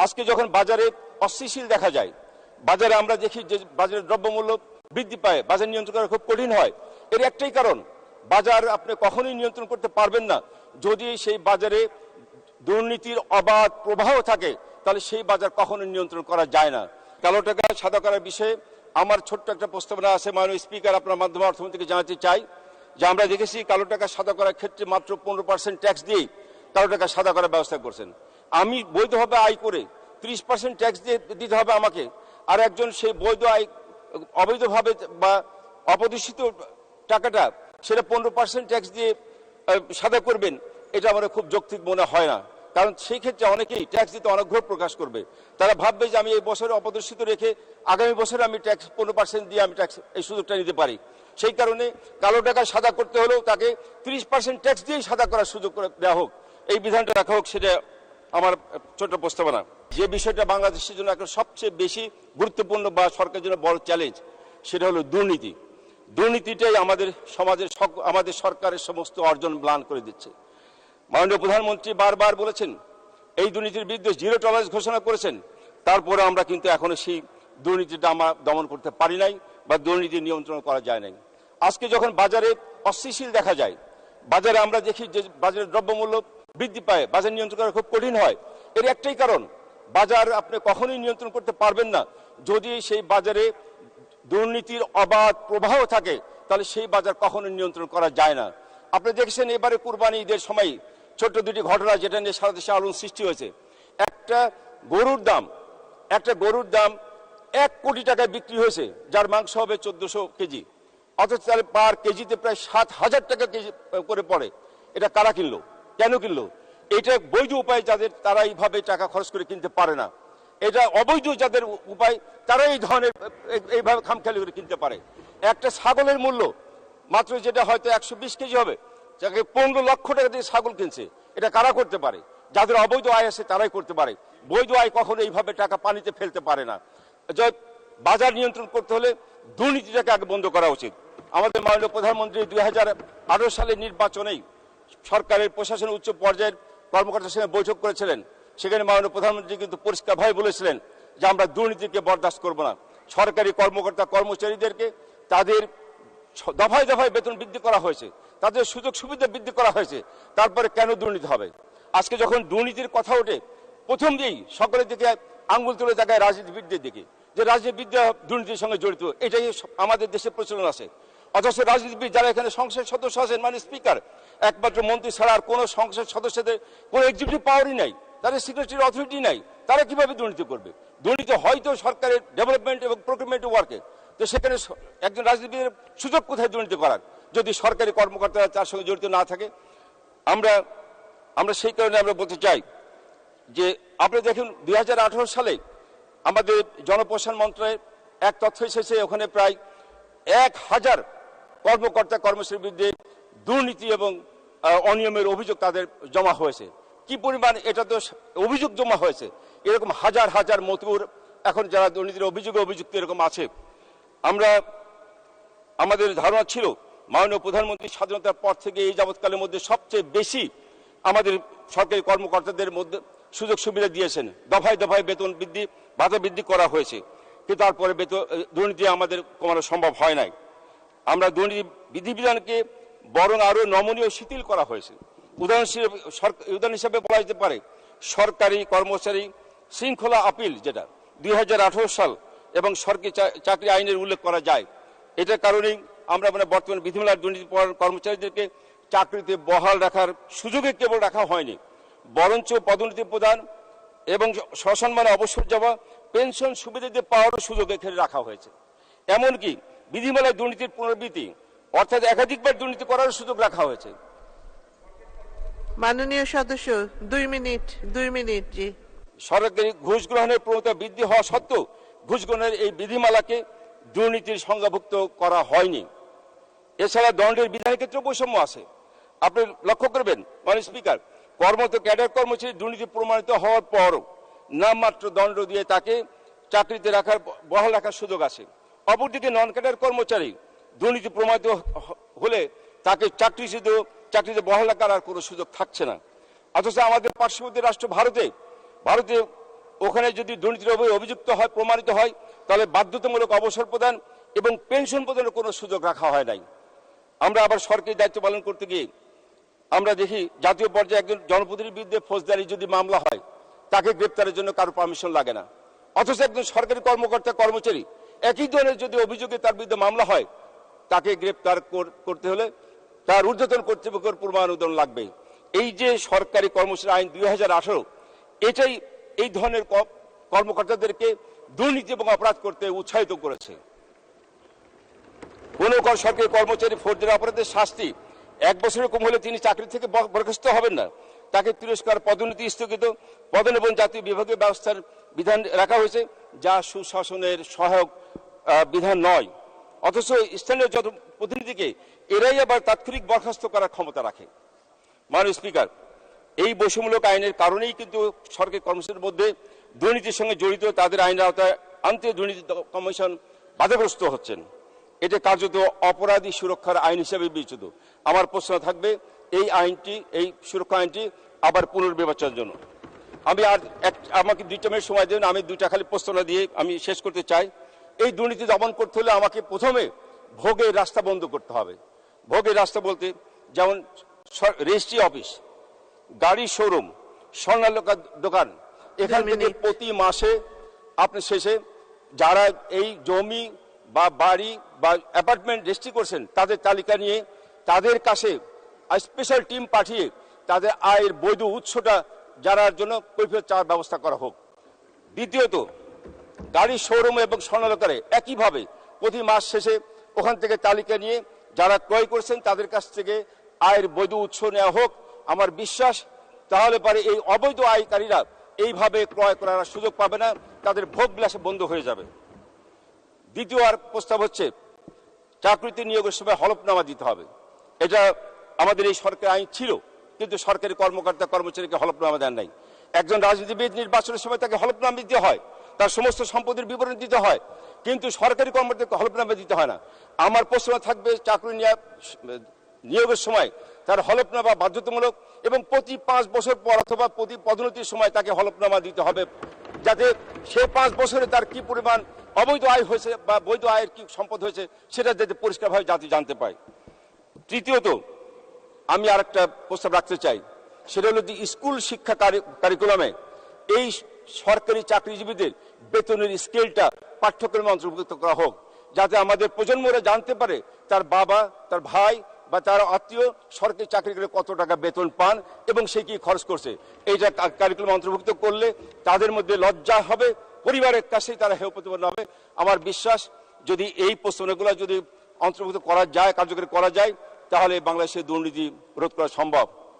আজকে যখন বাজারে অস্থিতিশীল দেখা যায়, বাজারে আমরা দেখি যে বাজারের দ্রব্যমূল্য বৃদ্ধি পায়, বাজার নিয়ন্ত্রণ করা খুব কঠিন হয়। এর একটাই কারণ, বাজার আপনি কখনোই নিয়ন্ত্রণ করতে পারবেন না যদি সেই বাজারে দুর্নীতির অবাধ প্রবাহ থাকে, তাহলে সেই বাজার কখনোই নিয়ন্ত্রণ করা যায় না। কালো টাকা সাদা করার বিষয়ে আমার ছোট্ট একটা প্রস্তাবনা আছে। মাননীয় স্পিকার, আপনার মাধ্যমে অর্থমন্ত্রীকে জানাতে চাই যে আমরা দেখেছি কালো টাকা সাদা করার ক্ষেত্রে মাত্র 15% ট্যাক্স দিয়েই কালো টাকা সাদা করার ব্যবস্থা করছেন। আমি বৈধভাবে আয় করে 30% ট্যাক্স দিয়ে দিতে হবে আমাকে, আর একজন সেই বৈধ আয় অবৈধভাবে বা অপদূষিত টাকাটা সেটা 15% ট্যাক্স দিয়ে সাদা করবেন, এটা আমার খুব যৌক্তিক মনে হয় না। কারণ সেই ক্ষেত্রে অনেকেই ট্যাক্স দিতে অনাগ্রহ প্রকাশ করবে। তারা ভাববে যে আমি এই বছরে অপদর্শিত রেখে আগামী বছরে আমি ট্যাক্স 15% দিয়ে আমি ট্যাক্স এই সুযোগটা নিতে পারি। সেই কারণে কালো টাকা সাদা করতে হলেও তাকে 30% ট্যাক্স দিয়েই সাদা করার সুযোগ করে দেওয়া হোক, এই বিধানটা রাখা হোক, সেটা আমার ছোট প্রস্তাবনা। যে বিষয়টা বাংলাদেশের জন্য এখন সবচেয়ে বেশি গুরুত্বপূর্ণ বা সরকারের জন্য বড় চ্যালেঞ্জ, সেটা হলো দুর্নীতি। দুর্নীতিটাই আমাদের সমাজের আমাদের সরকারের সমস্ত অর্জন ম্লান করে দিচ্ছে। মাননীয় প্রধানমন্ত্রী বারবার বলেছেন এই দুর্নীতির বিরুদ্ধে 0 টলারেন্স ঘোষণা করেছেন, তারপরে আমরা কিন্তু এখনো সেই দুর্নীতিটা আমরা দমন করতে পারি নাই বা দুর্নীতি নিয়ন্ত্রণ করা যায় নাই। আজকে যখন বাজারে অস্থিতিশীল দেখা যায়, বাজারে আমরা দেখি যে বাজারের দ্রব্যমূল্য বৃদ্ধি পায়, বাজার নিয়ন্ত্রণ করা খুব কঠিন হয়। এর একটাই কারণ, বাজার আপনি কখনোই নিয়ন্ত্রণ করতে পারবেন না যদি সেই বাজারে দুর্নীতির অবাধ প্রবাহ থাকে, তাহলে সেই বাজার কখনোই নিয়ন্ত্রণ করা যায় না। আপনি দেখেছেন এবারে কুরবানি ঈদের সময় ছোট্ট দুটি ঘটনা যেটা নিয়ে সারা দেশে আলোড়ন সৃষ্টি হয়েছে। একটা গরুর দাম 1 কোটি টাকায় বিক্রি হয়েছে, যার মাংস হবে 1400 কেজি, অথচ তার পার কেজিতে প্রায় 7,000 টাকা কেজি করে পড়ে। এটা কারা কিনলো, কেন কিনলো? এটা বৈধ উপায় যাদের, তারা এইভাবে টাকা খরচ করে কিনতে পারে না। এটা অবৈধ যাদের উপায়, তারা এই ধরনের এইভাবে খামখেয়ালি করে কিনতে পারে। একটা ছাগলের মূল্য মাত্র যেটা হয়তো 120 কেজি হবে, যাকে 15 লক্ষ টাকা দিয়ে ছাগল কিনছে, এটা কারা করতে পারে? যাদের অবৈধ আয় আছে তারাই করতে পারে। বৈধ আয় কখনো এইভাবে টাকা পানিতে ফেলতে পারে না। বাজার নিয়ন্ত্রণ করতে হলে দুর্নীতিটাকে আগে বন্ধ করা উচিত। আমাদের মাননীয় প্রধানমন্ত্রী 2018 সালের নির্বাচনেই সরকারের প্রশাসনের উচ্চ পর্যায়ের কর্মকর্তার সঙ্গে বৈঠক করেছিলেন। সেখানে মাননীয় প্রধানমন্ত্রী কিন্তু পরিষ্কারভাবে বলেছিলেন যে আমরা দুর্নীতিকে বরদাস্ত করব না। সরকারি কর্মকর্তা কর্মচারীদেরকে তাদের দফায় দফায় বেতন বৃদ্ধি করা হয়েছে, তাদের সুযোগ সুবিধা বৃদ্ধি করা হয়েছে, তারপরে কেন দুর্নীতি হবে? আজকে যখন দুর্নীতির কথা ওঠে, প্রথম দিয়েই সকলের দিকে আঙ্গুল তুলে তাকায় রাজনীতিবিদদের দিকে, যে রাজনীতিবিদরা দুর্নীতির সঙ্গে জড়িত। এটাই আমাদের দেশে প্রচলন আছে। অথচ রাজনীতিবিদ যারা এখানে সংসদ সদস্য আছেন, মানে স্পিকার, একমাত্র মন্ত্রী ছাড়া আর কোনো সংসদ সদস্যদের কোনো এক্সিকিউটিভ পাওয়ারই নাই, তাদের সিক্রেটারি অথরিটি নাই, তারা কিভাবে দুর্নীতি করবে? দুর্নীতি হয়তো সরকারের ডেভেলপমেন্ট এবং প্রকিউরমেন্ট ওয়ার্কে, তো সেখানে একজন রাজনীতিবিদের সুযোগ কোথায় দুর্নীতি করার, যদি সরকারি কর্মকর্তারা তার সঙ্গে জড়িত না থাকে? আমরা সেই কারণে আমরা বলতে চাই যে আপনি দেখুন 2018 সালে আমাদের জনপ্রশাসন মন্ত্রণালয়ের এক তথ্য এসেছে, ওখানে প্রায় 1000 কর্মকর্তা কর্মচারীর বিরুদ্ধে দুর্নীতি এবং অনিয়মের অভিযোগ তাদের জমা হয়েছে। কি পরিমাণ এটা তো অভিযোগ জমা হয়েছে, এরকম হাজার হাজার মতুর এখন যারা দুর্নীতির অভিযুক্ত এরকম আছে। আমাদের ধারণা ছিল মাননীয় প্রধানমন্ত্রী স্বাধীনতার পর থেকে এই যাবৎকালের মধ্যে সবচেয়ে বেশি আমাদের সরকারি কর্মকর্তাদের মধ্যে সুযোগ সুবিধা দিয়েছেন, দফায় দফায় বেতন বৃদ্ধি ভাতা বৃদ্ধি করা হয়েছে, কিন্তু তারপরে দুর্নীতি আমাদের কমানো সম্ভব হয় নাই। আমরা দুর্নীতি বিধিবিধানকে বরং আরো নমনীয় শিথিল করা হয়েছে। উদাহরণ হিসেবে বলা যেতে পারে সরকারি কর্মচারী শৃঙ্খলা আপিল, যেটা 2018 সাল এবং সরকারি চাকরি আইনের উল্লেখ করা যায়। এটার কারণেই আমরা বর্তমান বিধিমালার দুর্নীতিপরায়ণ কর্মচারীদেরকে চাকরিতে বহাল রাখার সুযোগে কেবল রাখা হয়নি, বরঞ্চ পদোন্নতি প্রদান এবং সসম্মানে অবসর যাওয়া, পেনশন সুবিধা দিয়ে পাওয়ারও সুযোগ এখানে রাখা হয়েছে। এমনকি বিধিমালায় দুর্নীতির পুনরাবৃত্তি, অর্থাৎ একাধিকবার দুর্নীতি করার সুযোগ রাখা হয়েছে। মাননীয় সদস্য 2 মিনিট। জি, সরকারি ঘুষ গ্রহণের প্রবণতা বৃদ্ধি হওয়া সত্ত্বেও ঘুষ গ্রহণের এই বিধিমালাকে দুর্নীতির সংজ্ঞাভুক্ত করা হয়নি। এছাড়া দণ্ডের বিধানের ক্ষেত্রে বৈষম্য আছে। আপনি লক্ষ্য করবেন মাননীয় স্পিকার, কর্মরত ক্যাডার কর্মচারী দুর্নীতি প্রমাণিত হওয়ার পরও নামমাত্র দণ্ড দিয়ে তাকে চাকরিতে বহাল রাখার সুযোগ আছে। অপরদিকে নন ক্যাডার কর্মচারী দুর্নীতি প্রমাণিত হলে তাকে চাকরিতে বহাল রাখার আর কোনো সুযোগ থাকছে না। অথচ আমাদের পার্শ্ববর্তী রাষ্ট্র ভারতে ওখানে যদি দুর্নীতির অভিযুক্ত হয়, প্রমাণিত হয়, তাহলে বাধ্যতামূলক অবসর প্রদান এবং পেনশন প্রদানের কোনো সুযোগ রাখা হয় নাই। আমরা আবার সরকারি দায়িত্ব পালন করতে গিয়ে আমরা দেখি জাতীয় পর্যায়ে একজন জনপ্রতিনিধির বিরুদ্ধে ফৌজদারি যদি মামলা হয়, তাকে গ্রেপ্তারের জন্য কারো পারমিশন লাগে না। অথচ একজন সরকারি কর্মকর্তা কর্মচারী একই ধরনের যদি অভিযোগে তার বিরুদ্ধে মামলা হয়, তাকে গ্রেপ্তার করতে হলে তার ঊর্ধ্বতন কর্তৃপক্ষের পূর্বানুমোদন লাগবে। এই যে সরকারি কর্মচারী আইন 2018, এটাই এই ধরনের কর্মকর্তাদেরকে দুর্নীতি এবং অপরাধ করতে উৎসাহিত করেছে। কোন সরকারি কর্মচারী ফৌজদারি অপরাধের শাস্তি 1 বছরের কম হলে তিনি চাকরি থেকে বরখাস্ত হবেন না। তাকে তিরস্কার, পদোন্নতি স্থগিত, পদোন্নতি এবং জাতীয় বিভাগীয় ব্যবস্থার বিধান রাখা হয়েছে, যা সুশাসনের সহায়ক বিধান নয়। অথচ স্থানীয় প্রতিনিধিকে এরাই আবার তাৎক্ষণিক বরখাস্ত করার ক্ষমতা রাখে। মাননীয় স্পিকার, এই বৈষম্যমূলক আইনের কারণেই কিন্তু সরকারি কর্মচারীর মধ্যে দুর্নীতির সঙ্গে জড়িত তাদের আইনের আওতায় আনতে দুর্নীতি কমিশন বাধাগ্রস্ত হচ্ছেন। এটা কার্যত অপরাধী সুরক্ষার আইন হিসেবে বিবেচিত। আমার প্রশ্ন থাকবে, এই সুরক্ষা আইনটি আবার পুনর্বিবেচনার জন্য। আমাকে 2টা মিনিট সময় দেন, আমি 2টা খালি প্রশ্ন দিয়ে আমি শেষ করতে চাই। এই দুর্নীতি দমন করতে হলে আমাকে প্রথমে ভোগের রাস্তা বন্ধ করতে হবে। ভোগের রাস্তা বলতে যেমন রেজিস্ট্রি অফিস, গাড়ি শোরুম, স্বর্ণালঙ্কার দোকান, এখান থেকে প্রতি মাসে আপনি শেষে যারা এই জমি বা বাড়ি বা অ্যাপার্টমেন্ট রেজিস্ট্রি করছেন, তাদের তালিকা নিয়ে তাদের কাছে স্পেশাল টিম পাঠিয়ে তাদের আয়ের বৈধ উৎসটা জানার জন্য কৈফিয়ত চাওয়ার ব্যবস্থা করা হোক। দ্বিতীয়ত, গাড়ি শোরুম এবং স্বর্ণালঙ্কারে একইভাবে প্রতি মাস শেষে ওখান থেকে তালিকা নিয়ে যারা ক্রয় করছেন তাদের কাছ থেকে আয়ের বৈধ উৎস নেওয়া হোক। আমার বিশ্বাস তাহলে পরে এই অবৈধ আয়কারীরা এইভাবে ক্রয় করার সুযোগ পাবে না, তাদের ভোগ বিলাসে বন্ধ হয়ে যাবে। দ্বিতীয় আর প্রস্তাব হচ্ছে, চাকরিতে নিয়োগের সময় হলফনামা দিতে হবে। এটা আমাদের এই সরকারি আইন ছিল, কিন্তু সরকারি কর্মকর্তা কর্মচারীকে হলফনামা দেন নাই। একজন রাজনীতিবিদ নির্বাচনের সময় তাকে হলফনামা দিতে হয়, তার সমস্ত সম্পত্তির বিবরণ দিতে হয়, কিন্তু সরকারি কর্মকর্তাকে হলফনামা দিতে হয় না। আমার প্রশ্ন থাকবে, চাকরি নিয়োগের সময় তার হলফনামা বাধ্যতামূলক এবং প্রতি 5 বছর পর অথবা প্রতি পদোন্নতির সময় তাকে হলফনামা দিতে হবে, যাতে সে 5 বছরে তার কি পরিমাণ অবৈধ আয় হয়েছে বা বৈধ আয়ের কি সম্পদ হয়েছে সেটা যাতে পরিষ্কারভাবে জাতি জানতে পায়। তৃতীয়ত, আমি আরেকটা প্রস্তাব রাখতে চাই, সেটা হলো যে স্কুল শিক্ষা কারিকুলামে এই সরকারি চাকরিজীবীদের বেতনের স্কেলটা পাঠ্যক্রমে অন্তর্ভুক্ত করা হোক, যাতে আমাদের প্রজন্মরা জানতে পারে তার বাবা, তার ভাই বা তার আত্মীয় সরকারি চাকরি করে কত টাকা বেতন পান এবং সে কি খরচ করছে। এইটা কারিকুলাম অন্তর্ভুক্ত করলে তাদের মধ্যে লজ্জা হবে, পরিবারের কাছেই তারা হেয় প্রতিপন্ন হবে। আমার বিশ্বাস যদি এই প্রশ্নগুলো যদি অন্তর্ভুক্ত করা যায়, কার্যকরী করা যায়, তাহলে বাংলাদেশের দুর্নীতি রোধ করা সম্ভব।